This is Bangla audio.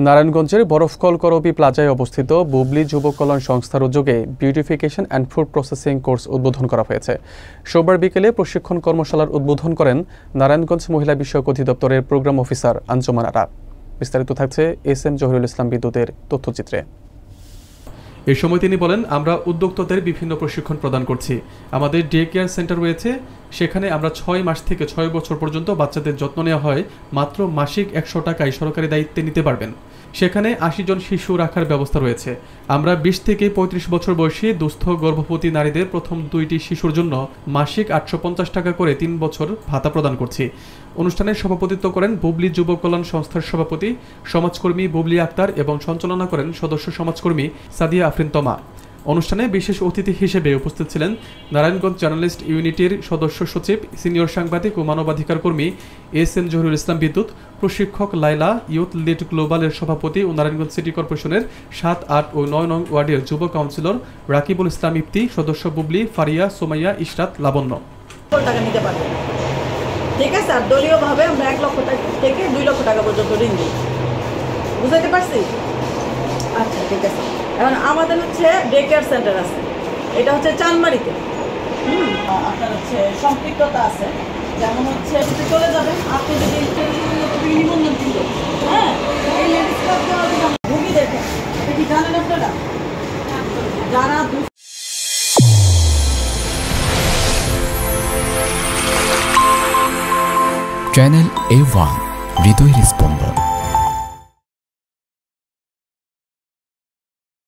নারায়ণগঞ্জের বরফকল করবি প্লাজায় অবস্থিত বুবলি যুব কল্যাণ সংস্থার উদ্যোগে beautification and food processing course উদ্বোধন করা হয়েছে। সোমবার বিকেলে প্রশিক্ষণ কর্মশালার উদ্বোধন করেন নারায়ণগঞ্জ মহিলা বিষয়ক অধিদপ্তরের প্রোগ্রাম অফিসার আঞ্জুমান আরা। বিস্তারিত থাকছে এস.এম. জহিরুল ইসলাম বিদ্যুতের তথ্যচিত্রে। এ সময় তিনি বলেন, আমরা উদ্যোক্তাদের বিভিন্ন প্রশিক্ষণ প্রদান করছি। আমাদের ডে কেয়ার সেন্টার রয়েছে, সেখানে আমরা 6 মাস থেকে 6 বছর পর্যন্ত বাচ্চাদের যত্ন নেওয়া হয়। মাত্র মাসিক 100 টাকায় সরকারি দায়িত্বে নিতে পারবেন। সেখানে 80 জন শিশু রাখার ব্যবস্থা রয়েছে। আমরা 20 থেকে 35 বছর বয়সী দুস্থ গর্ভবতী নারীদের প্রথম 2টি শিশুর জন্য মাসিক 850 টাকা করে 3 বছর ভাতা প্রদান করছি। অনুষ্ঠানে সভাপতিত্ব করেন বুবলি যুব কল্যাণ সংস্থার সভাপতি সমাজকর্মী বুবলি আক্তার এবং সঞ্চালনা করেন সদস্য সমাজকর্মী সাদিয়া আফরিন তমা। অনুষ্ঠানে বিশেষ অতিথি হিসেবে উপস্থিত ছিলেন নারায়ণগঞ্জ জার্নালিস্ট ইউনিটির সদস্য সচিব, সিনিয়র সাংবাদিক ও মানবাধিকার কর্মী এস.এম. জহিরুল ইসলাম বিদ্যুৎ, প্রশিক্ষক লাইলা, ইউথ লিড গ্লোবালের সভাপতি ও নারায়ণগঞ্জ সিটি কর্পোরেশনের 7, 8 ও 9 নং ওয়ার্ডের যুব কাউন্সিলর রাকিবুল ইসলাম ইফতি, সদস্য বুবলি, ফারিয়া, সোমাইয়া, ইশরাত, লাবণ্য। ঠিক আছে, আর দলীয়ভাবে আমরা 1 লক্ষ টাকা থেকে 2 লক্ষ টাকা পর্যন্ত ঋণ দিই। বুঝতে পারছি? আচ্ছা, ঠিক আছে। এখন আমাদের ডে কেয়ার সেন্টার আছে, এটা চানমারিতে। আপনার সম্পৃক্ততা আছে, যেমন চলে যাবেন আপনি যদি নিবন্ধন দিল, হ্যাঁ, এই লেডিস ক্লাব ভূমি দেখেন, এটা কি জানেন আপনারা? যারা চ্যানেল A1 হৃদয়ের স্পন্দন।